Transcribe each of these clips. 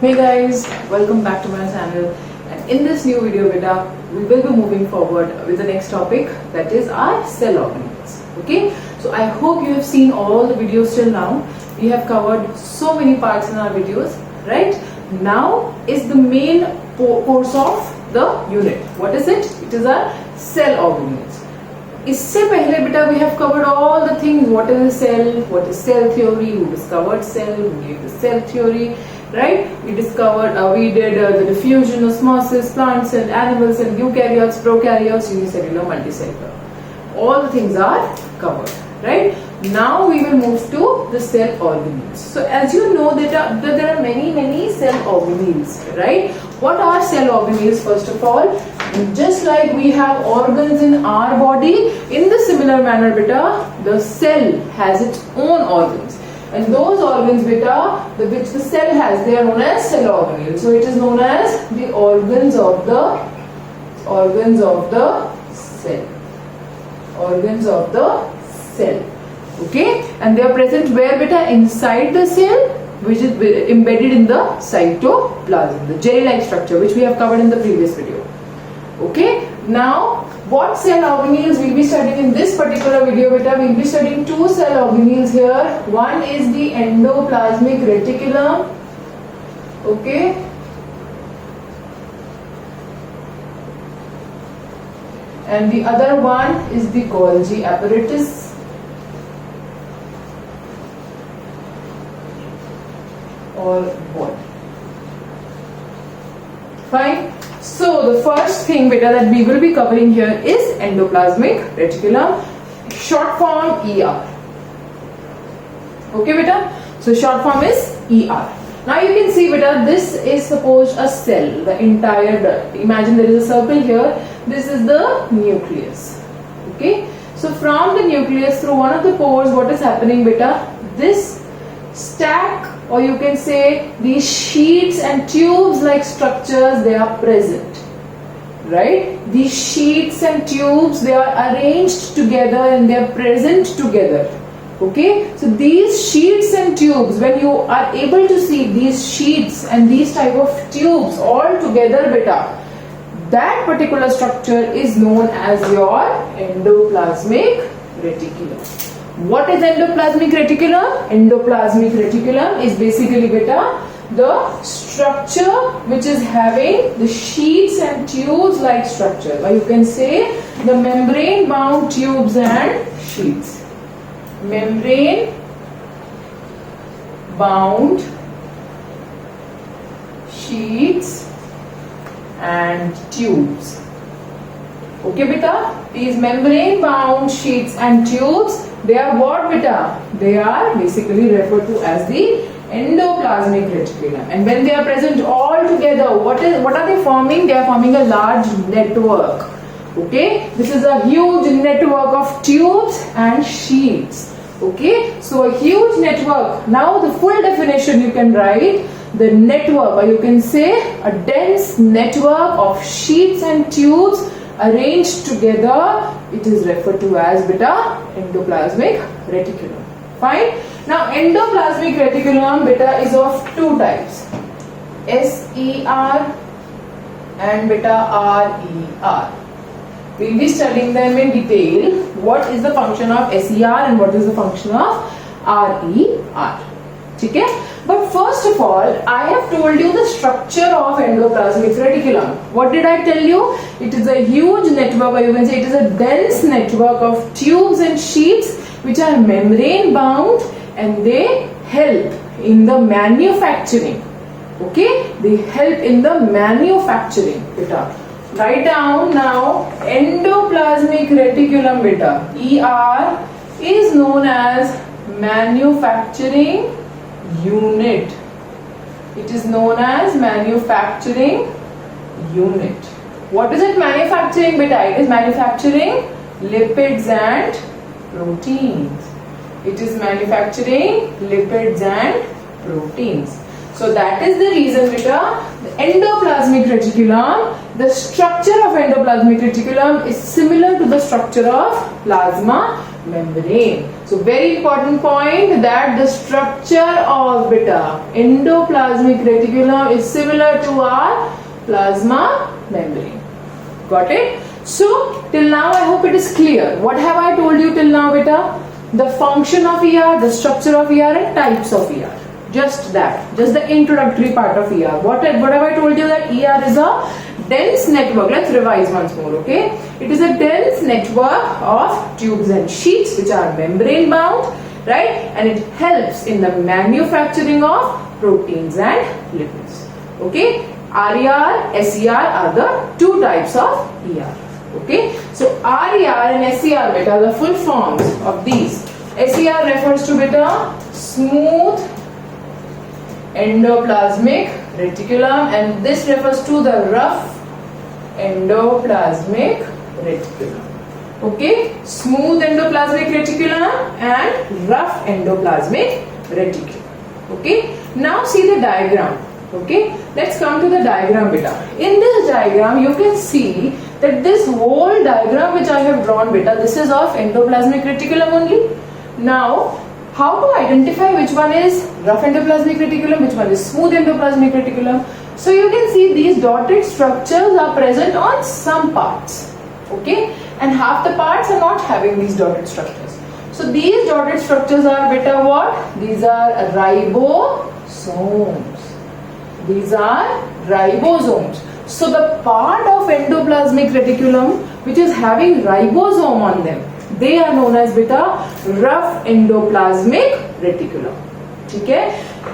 Hey guys, welcome back to my channel, and in this new video beta we will be moving forward with the next topic, that is our cell organelles. Okay, so I hope you have seen all the videos till now. We have covered so many parts in our videos, right? Now is the main course of the unit. What is it? It is our cell organelles. इससे पहले बेटा we have covered all the things. What is a cell? What is cell theory? Who discovered cell? Who gave the cell theory? Right? We discovered, we did the diffusion, osmosis, plant cell, animal cell, eukaryotes, prokaryotes, unicellular, multicellular. All the things are covered. Right? Now we will move to the cell organelles. So as you know that there are many cell organelles. Right? What are cell organelles? First of all, just like we have organs in our body, in the similar manner beta, the cell has its own organs. And those organs beta, which the cell has, they are known as cell organelles. So it is known as the organs of the cell. Organs of the cell. Okay? And they are present where beta? Inside the cell, which is embedded in the cytoplasm, the jelly-like structure, which we have covered in the previous video. Okay? Now, what cell organelles we will be studying in this particular video beta? We will be studying two cell organelles here. One is the endoplasmic reticulum. Okay? And the other one is the Golgi apparatus. Or what? Fine. So the first thing beta that we will be covering here is endoplasmic reticulum, short form ER. Okay beta? So short form is ER. Now you can see beta, this is suppose a cell, the entire, imagine there is a circle here, this is the nucleus. Okay? So from the nucleus through one of the pores, what is happening beta? This stack, or you can say these sheets and tubes like structures, they are present, right? These sheets and tubes, they are arranged together and they are present together. Okay, so these sheets and tubes, when you are able to see these sheets and these type of tubes all together beta, that particular structure is known as your endoplasmic reticulum. What is endoplasmic reticulum? Endoplasmic reticulum is basically beta the structure which is having the sheets and tubes like structure, or you can say the membrane bound tubes and sheets. Membrane bound sheets and tubes. Okay beta, these membrane bound sheets and tubes, they are what beta? They are basically referred to as the endoplasmic reticulum. And when they are present all together, what are they forming? They are forming a large network. Okay, this is a huge network of tubes and sheets. Okay, so a huge network. Now the full definition you can write, the network, or you can say a dense network of sheets and tubes arranged together, it is referred to as beta endoplasmic reticulum. Fine. Now endoplasmic reticulum beta is of two types, SER and beta RER. We will be studying them in detail. What is the function of SER and what is the function of RER? Okay? But first of all, I have told you the structure of endoplasmic reticulum. What did I tell you? It is a huge network, or you can say it is a dense network of tubes and sheets which are membrane bound, and they help in the manufacturing. Okay? They help in the manufacturing beta. Write down now, endoplasmic reticulum beta, ER, is known as manufacturing unit. It is known as manufacturing unit. What is it manufacturing beta? It is manufacturing lipids and proteins. It is manufacturing lipids and proteins. So that is the reason beta, the endoplasmic reticulum, the structure of endoplasmic reticulum is similar to the structure of plasma membrane. So very important point that the structure of beta endoplasmic reticulum is similar to our plasma membrane. Got it? So till now I hope it is clear. What have I told you till now, beta? The function of ER, the structure of ER and types of ER. Just that, just the introductory part of ER. What have I told you? That ER is a dense network. Let's revise once more, okay? It is a dense network of tubes and sheets which are membrane bound, right? And it helps in the manufacturing of proteins and lipids, okay? RER, SER are the two types of ER, okay? So RER and SER beta are the full forms of these. SER refers to beta smooth endoplasmic reticulum, and this refers to the rough endoplasmic reticulum. Okay, smooth endoplasmic reticulum and rough endoplasmic reticulum. Okay, now see the diagram. Okay, let's come to the diagram beta. In this diagram you can see that this whole diagram which I have drawn beta, this is of endoplasmic reticulum only. Now how to identify which one is rough endoplasmic reticulum, which one is smooth endoplasmic reticulum? So you can see these dotted structures are present on some parts, okay, and half the parts are not having these dotted structures. So these dotted structures are beta what? These are ribosomes. These are ribosomes. So the part of endoplasmic reticulum which is having ribosome on them, they are known as beta rough endoplasmic reticulum. ठीक है,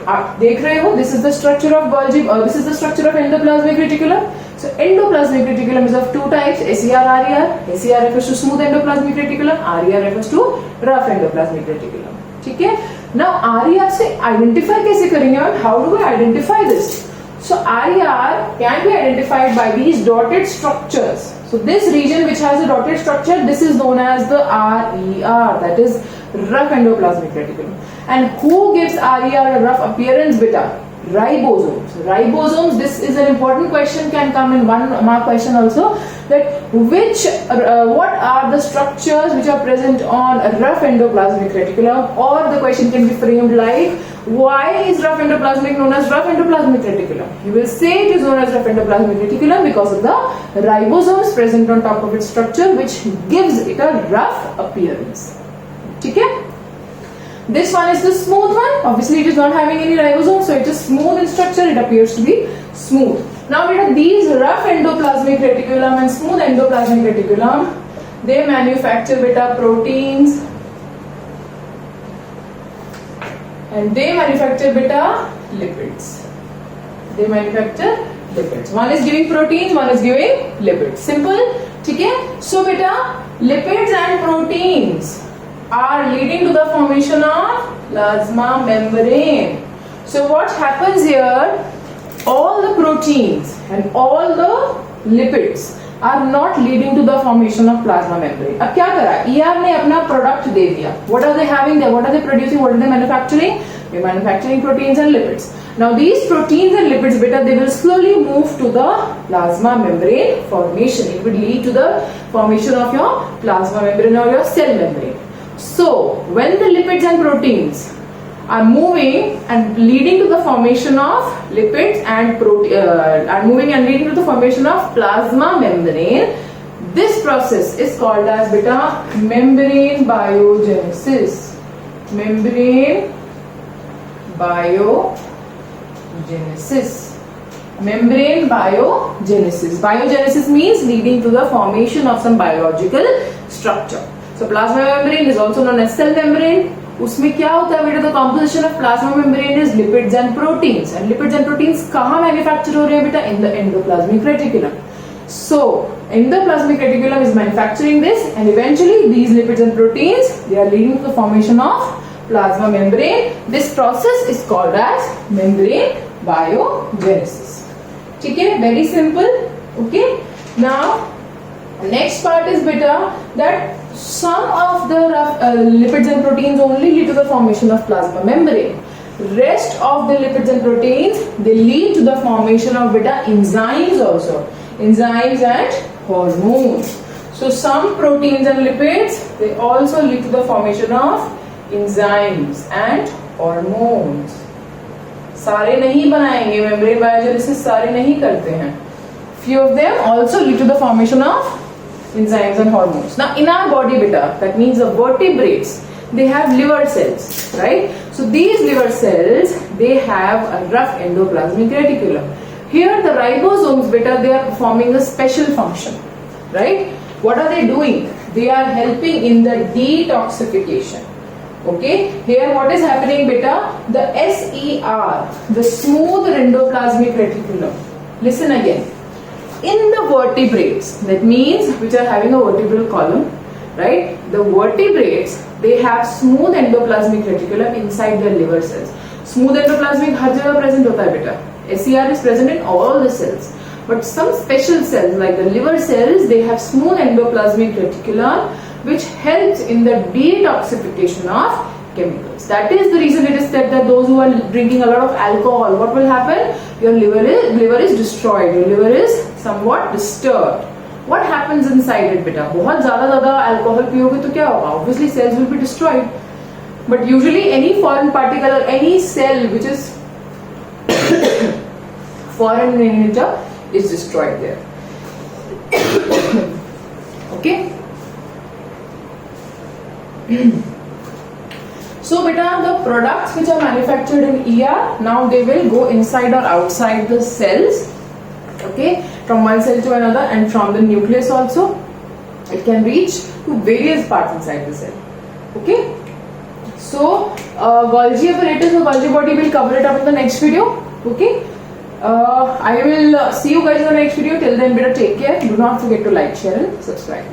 आप देख रहे हो, this is the structure of Golgi, this is the structure of endoplasmic reticulum. So endoplasmic reticulum is of two types, SER, RER. SER refers to smooth endoplasmic reticulum, RER refers to rough endoplasmic reticulum. ठीक है, now RER से identify कैसे करेंगे और how do we identify this? So RER can be identified by these dotted structures. So this region which has a dotted structure, this is known as the RER, that is rough endoplasmic reticulum. And who gives RER a rough appearance beta? Ribosomes. Ribosomes, this is an important question, can come in one mark question also, that what are the structures which are present on a rough endoplasmic reticulum, or the question can be framed like, why is rough endoplasmic known as rough endoplasmic reticulum? You will say it is known as rough endoplasmic reticulum because of the ribosomes present on top of its structure which gives it a rough appearance. Okay? This one is the smooth one. Obviously it is not having any ribosomes, so it is smooth in structure, it appears to be smooth. Now beta, these rough endoplasmic reticulum and smooth endoplasmic reticulum, they manufacture beta proteins and they manufacture beta lipids. They manufacture lipids. One is giving proteins, one is giving lipids. Simple. Okay? So beta, lipids and proteins are leading to the formation of plasma membrane. So what happens here? All the proteins and all the lipids are not leading to the formation of plasma membrane. अब क्या करा? ER ने अपना product दे दिया. What are they having there? What are they producing? What are they manufacturing? They're manufacturing proteins and lipids. Now these proteins and lipids beta, they will slowly move to the plasma membrane formation. It will lead to the formation of your plasma membrane or your cell membrane. So when the lipids and proteins are moving and leading to the formation of lipids and leading to the formation of plasma membrane, this process is called as beta membrane biogenesis. Membrane biogenesis. Membrane biogenesis. Biogenesis means leading to the formation of some biological structure. So plasma membrane is also known as cell membrane. उसमें क्या होता है बेटा? The composition of plasma membrane is lipids and proteins. And lipids and proteins कहाँ manufacture हो रहे हैं बेटा? In the endoplasmic reticulum. So endoplasmic reticulum is manufacturing this, and eventually these lipids and proteins, they are leading to the formation of plasma membrane. This process is called as membrane biogenesis. ठीक है? Very simple. Okay. Now next part is beta that some of the lipids and proteins only lead to the formation of plasma membrane. Rest of the lipids and proteins, they lead to the formation of beta enzymes also. Enzymes and hormones. So some proteins and lipids, they also lead to the formation of enzymes and hormones. सारे नहीं बनाएंगे, membrane biogenesis सारे नहीं करते हैं. Few of them also lead to the formation of enzymes and hormones. Now in our body beta, that means the vertebrates, they have liver cells, right? So these liver cells, they have a rough endoplasmic reticulum. Here the ribosomes beta, they are performing a special function, right? What are they doing? They are helping in the detoxification. Okay, here what is happening beta? The SER, the smooth endoplasmic reticulum. Listen again. In the vertebrates, that means which are having a vertebral column, right? The vertebrates, they have smooth endoplasmic reticulum inside their liver cells. Smooth endoplasmic हर जगह present होता है बेटा. SER is present in all the cells. But some special cells like the liver cells, they have smooth endoplasmic reticulum which helps in the detoxification of chemicals. That is the reason it is said that those who are drinking a lot of alcohol, what will happen? Your liver is destroyed. Your liver is somewhat disturbed. What happens inside it beta? बहुत ज़्यादा alcohol पियोगे तो क्या होगा? Obviously cells will be destroyed. But usually any foreign particle or any cell which is foreign in nature is destroyed there. Okay. So beta, the products which are manufactured in ER, now they will go inside or outside the cells, okay, from one cell to another, and from the nucleus also it can reach to various parts inside the cell. Okay, so Golgi apparatus or Golgi body, will cover it up in the next video. Okay, I will see you guys in the next video. Till then beta, take care. Do not forget to like, share and subscribe.